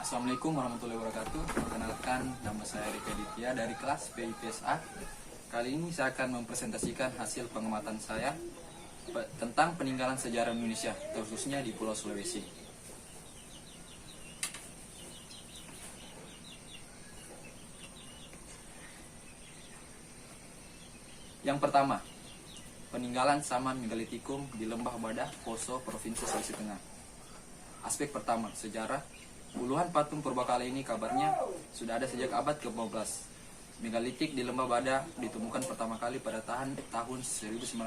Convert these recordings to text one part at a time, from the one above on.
Assalamualaikum warahmatullahi wabarakatuh. Perkenalkan, nama saya Rika Ditya dari kelas PIPSA. Kali ini saya akan mempresentasikan hasil pengamatan saya tentang peninggalan sejarah Indonesia, khususnya di Pulau Sulawesi. Yang pertama, peninggalan zaman megalitikum di Lembah Badah, Poso, Provinsi Sulawesi Tengah. Aspek pertama, sejarah. Puluhan patung purbakala ini kabarnya sudah ada sejak abad ke-15. Megalitik di Lembah Badah ditemukan pertama kali pada tahun 1908.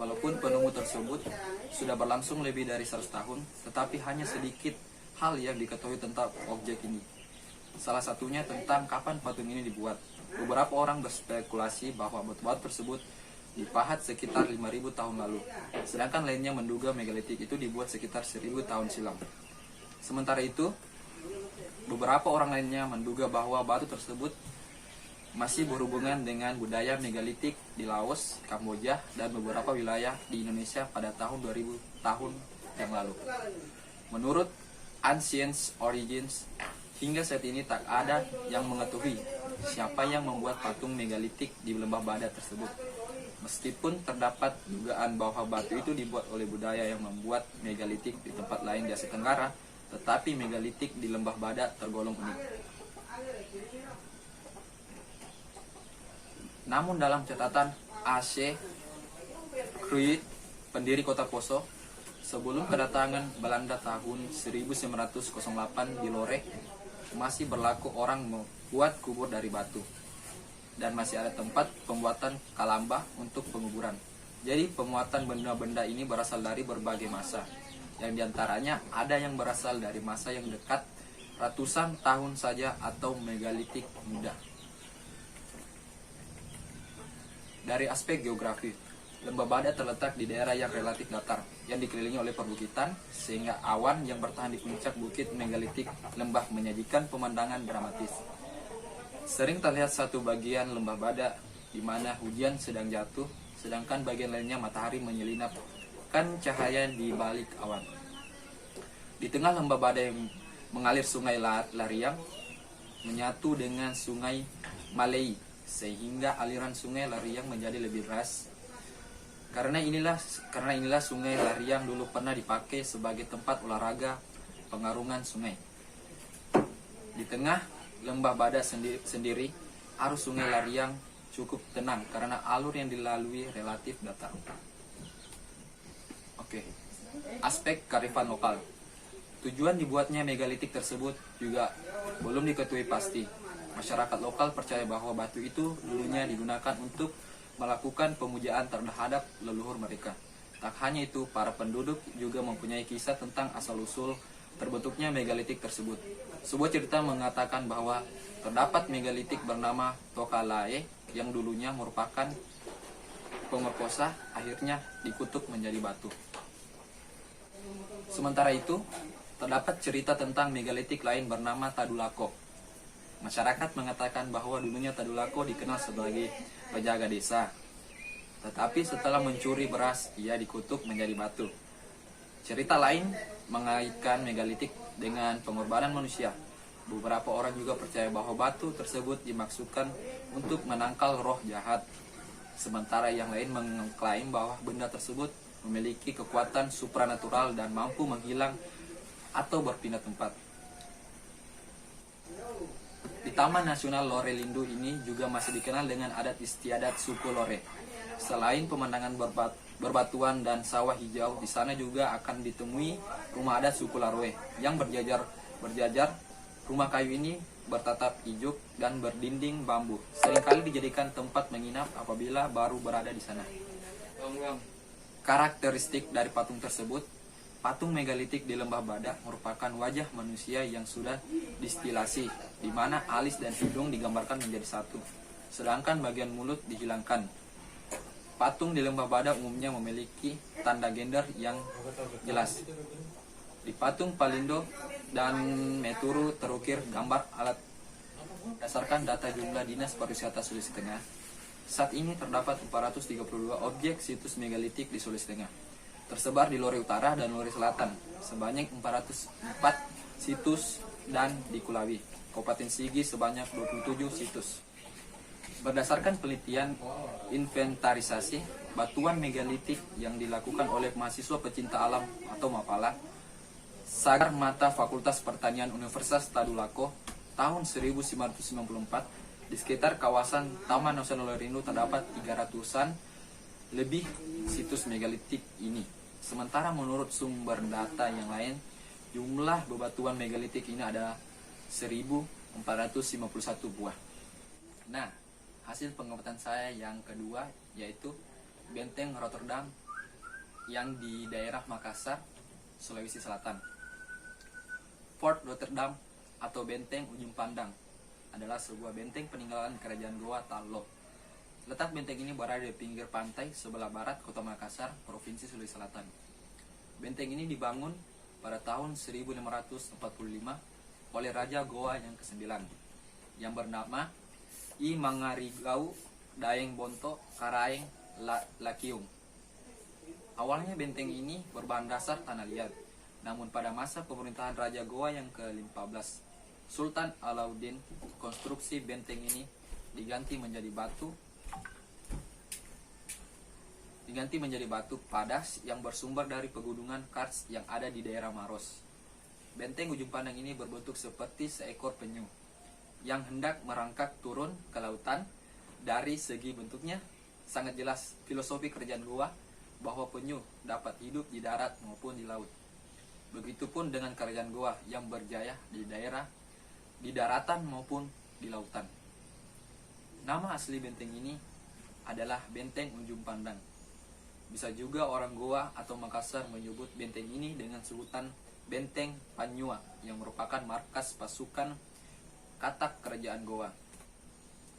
Walaupun penemu tersebut sudah berlangsung lebih dari 100 tahun, tetapi hanya sedikit hal yang diketahui tentang objek ini. Salah satunya tentang kapan patung ini dibuat. Beberapa orang berspekulasi bahwa batu-batu tersebut dipahat sekitar 5.000 tahun lalu, sedangkan lainnya menduga megalitik itu dibuat sekitar 1.000 tahun silam. Sementara itu, beberapa orang lainnya menduga bahwa batu tersebut masih berhubungan dengan budaya megalitik di Laos, Kamboja, dan beberapa wilayah di Indonesia pada tahun 2000 tahun yang lalu. Menurut Ancient Origins, hingga saat ini tak ada yang mengetahui siapa yang membuat patung megalitik di Lembah Badah tersebut. Meskipun terdapat dugaan bahwa batu itu dibuat oleh budaya yang membuat megalitik di tempat lain di Asia Tenggara, tetapi megalitik di Lembah Badah tergolong unik. Namun dalam catatan A.C. Kruijt, pendiri kota Poso, sebelum kedatangan Belanda tahun 1908 di Lore, masih berlaku orang membuat kubur dari batu. Dan masih ada tempat pembuatan kalambah untuk penguburan. Jadi pemuatan benda-benda ini berasal dari berbagai masa. Yang diantaranya ada yang berasal dari masa yang dekat ratusan tahun saja atau megalitik muda. Dari aspek geografi, Lembah Badah terletak di daerah yang relatif datar, yang dikelilingi oleh perbukitan, sehingga awan yang bertahan di puncak bukit megalitik lembah menyajikan pemandangan dramatis. Sering terlihat satu bagian Lembah Badah di mana hujan sedang jatuh, sedangkan bagian lainnya matahari menyelinapkan cahaya di balik awan. Di tengah Lembah Badah yang mengalir sungai Lariang menyatu dengan sungai Malei, sehingga aliran sungai Lariang menjadi lebih deras. Karena inilah sungai Lariang dulu pernah dipakai sebagai tempat olahraga pengarungan sungai. Di tengah Lembah Badah sendiri, arus sungai Lariang cukup tenang karena alur yang dilalui relatif datar. Oke. Aspek kearifan lokal. Tujuan dibuatnya megalitik tersebut juga belum diketahui pasti. Masyarakat lokal percaya bahwa batu itu dulunya digunakan untuk melakukan pemujaan terhadap leluhur mereka. Tak hanya itu, para penduduk juga mempunyai kisah tentang asal-usul terbentuknya megalitik tersebut. Sebuah cerita mengatakan bahwa terdapat megalitik bernama Tokalae yang dulunya merupakan pemerkosa, akhirnya dikutuk menjadi batu. Sementara itu, terdapat cerita tentang megalitik lain bernama Tadulako. Masyarakat mengatakan bahwa dulunya Tadulako dikenal sebagai penjaga desa. Tetapi setelah mencuri beras, ia dikutuk menjadi batu. Cerita lain mengaitkan megalitik dengan pengorbanan manusia. Beberapa orang juga percaya bahwa batu tersebut dimaksudkan untuk menangkal roh jahat. Sementara yang lain mengklaim bahwa benda tersebut memiliki kekuatan supranatural dan mampu menghilang atau berpindah tempat. Di Taman Nasional Lore Lindu ini juga masih dikenal dengan adat istiadat suku Lore. Selain pemandangan berbatuan dan sawah hijau, di sana juga akan ditemui rumah adat suku Laroe yang berjajar. Rumah kayu ini bertatap ijuk dan berdinding bambu. Seringkali dijadikan tempat menginap apabila baru berada di sana. Karakteristik dari patung tersebut, patung megalitik di Lembah Badah merupakan wajah manusia yang sudah distilasi, di mana alis dan hidung digambarkan menjadi satu, sedangkan bagian mulut dihilangkan. Patung di Lembah Badah umumnya memiliki tanda gender yang jelas. Di patung Palindo dan Meturu terukir gambar alat. Berdasarkan data jumlah Dinas Pariwisata Sulawesi Tengah, saat ini terdapat 432 objek situs megalitik di Sulawesi Tengah. tersebar di Lore Utara dan Lore Selatan, sebanyak 404 situs, dan di Kulawi, Kabupaten Sigi sebanyak 27 situs. Berdasarkan penelitian inventarisasi batuan megalitik yang dilakukan oleh mahasiswa pecinta alam atau MAPALA, Sagar Mata Fakultas Pertanian Universitas Tadulako, tahun 1994, di sekitar kawasan Taman Nasional Lorerindu terdapat 300-an lebih situs megalitik ini. Sementara menurut sumber data yang lain, jumlah bebatuan megalitik ini ada 1.451 buah. Nah, hasil pengamatan saya yang kedua yaitu Benteng Rotterdam yang di daerah Makassar, Sulawesi Selatan. Fort Rotterdam atau Benteng Ujung Pandang adalah sebuah benteng peninggalan Kerajaan Goa Tallo. Letak benteng ini berada di pinggir pantai sebelah barat Kota Makassar, Provinsi Sulawesi Selatan. Benteng ini dibangun pada tahun 1545 oleh Raja Goa yang ke-9 yang bernama I Mangarigau Daeng Bonto Karaeng Lakiung. Awalnya benteng ini berbahan dasar tanah liat, namun pada masa pemerintahan Raja Goa yang ke-15, Sultan Alauddin, konstruksi benteng ini diganti menjadi batu padas yang bersumber dari pegunungan Kars yang ada di daerah Maros. Benteng Ujung Pandang ini berbentuk seperti seekor penyu yang hendak merangkak turun ke lautan. Dari segi bentuknya sangat jelas filosofi kerajaan Goa bahwa penyu dapat hidup di darat maupun di laut. Begitupun dengan kerajaan Goa yang berjaya di daratan maupun di lautan. Nama asli benteng ini adalah Benteng Ujung Pandang. Bisa juga orang Goa atau Makassar menyebut benteng ini dengan sebutan Benteng Panyua yang merupakan markas pasukan katak kerajaan Goa.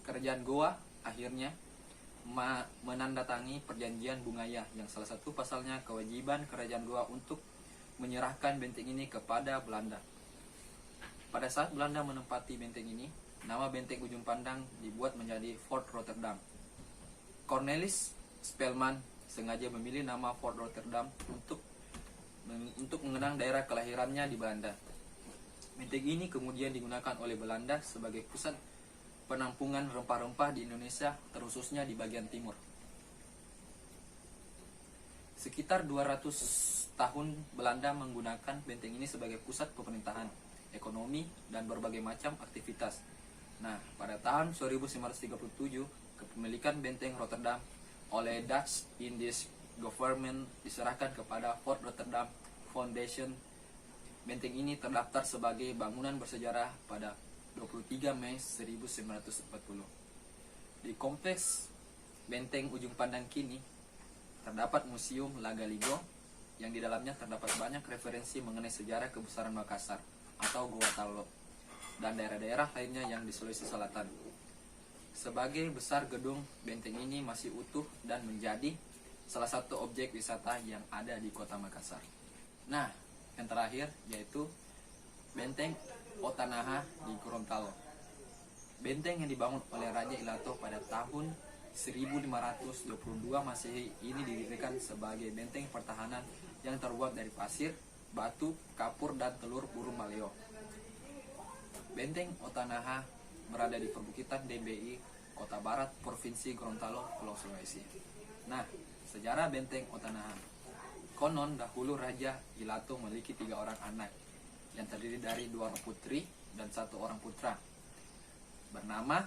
Kerajaan Goa akhirnya menandatangani perjanjian Bungaya yang salah satu pasalnya kewajiban kerajaan Goa untuk menyerahkan benteng ini kepada Belanda. Pada saat Belanda menempati benteng ini, nama Benteng Ujung Pandang dibuat menjadi Fort Rotterdam. Cornelis Spelman sengaja memilih nama Fort Rotterdam untuk mengenang daerah kelahirannya di Belanda. Benteng ini kemudian digunakan oleh Belanda sebagai pusat penampungan rempah-rempah di Indonesia, terkhususnya di bagian timur. Sekitar 200 tahun Belanda menggunakan benteng ini sebagai pusat pemerintahan, ekonomi, dan berbagai macam aktivitas. Nah, pada tahun 1937, kepemilikan benteng Rotterdam oleh Dutch Indies Government diserahkan kepada Fort Rotterdam Foundation. Benteng ini terdaftar sebagai bangunan bersejarah pada 23 Mei 1940. Di kompleks Benteng Ujung Pandang kini terdapat Museum Lagaligo yang di dalamnya terdapat banyak referensi mengenai sejarah kebesaran Makassar atau Goa Tallo dan daerah-daerah lainnya yang di Sulawesi Selatan. Sebagai besar gedung, benteng ini masih utuh dan menjadi salah satu objek wisata yang ada di Kota Makassar. Nah, yang terakhir yaitu Benteng Otanaha di Gorontalo. Benteng yang dibangun oleh Raja Ilato pada tahun 1522 Masehi ini didirikan sebagai benteng pertahanan yang terbuat dari pasir, batu, kapur, dan telur burung maleo. Benteng Otanaha berada di perbukitan DBI, Kota Barat, Provinsi Gorontalo, Pulau Sulawesi. Nah, sejarah Benteng Otanaha. Konon dahulu Raja Ilato memiliki 3 orang anak yang terdiri dari 2 orang putri dan 1 orang putra, bernama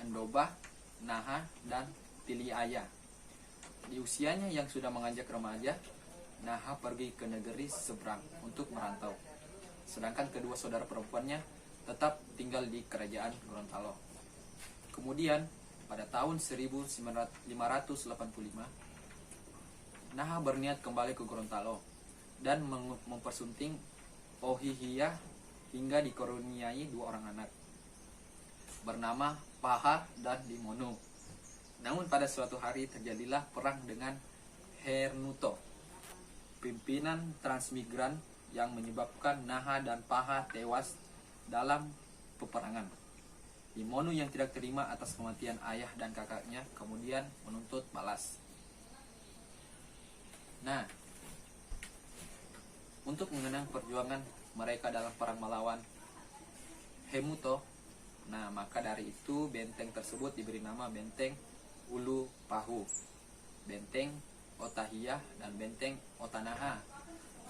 Endobah, Naha, dan Tiliaya. Di usianya yang sudah menganjak remaja, Naha pergi ke negeri seberang untuk merantau, sedangkan kedua saudara perempuannya tetap tinggal di kerajaan Gorontalo. Kemudian pada tahun 1585, Naha berniat kembali ke Gorontalo dan mempersunting Ohihiyah hingga dikaruniai 2 orang anak bernama Paha dan Dimono. Namun pada suatu hari terjadilah perang dengan Hernuto, pimpinan transmigran, yang menyebabkan Naha dan Paha tewas dalam peperangan. Dimono yang tidak terima atas kematian ayah dan kakaknya kemudian menuntut balas. Nah, untuk mengenang perjuangan mereka dalam perang melawan Hemuto. Nah, maka dari itu benteng tersebut diberi nama Benteng Ulu Pahu, Benteng Otahiyah, dan Benteng Otanaha.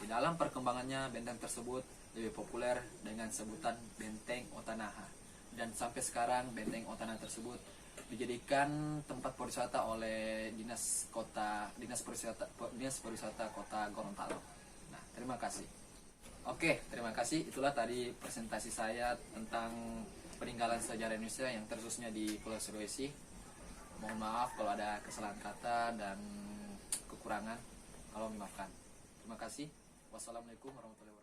Di dalam perkembangannya, benteng tersebut lebih populer dengan sebutan Benteng Otanaha. Dan sampai sekarang benteng Otanaha tersebut dijadikan tempat pariwisata oleh Dinas Pariwisata Kota Gorontalo. Nah, terima kasih. Oke, terima kasih. Itulah tadi presentasi saya tentang peninggalan sejarah Indonesia yang terkhususnya di Pulau Sulawesi. Mohon maaf kalau ada kesalahan kata dan kekurangan, kalau memaafkan. Terima kasih. Wassalamualaikum warahmatullahi wabarakatuh.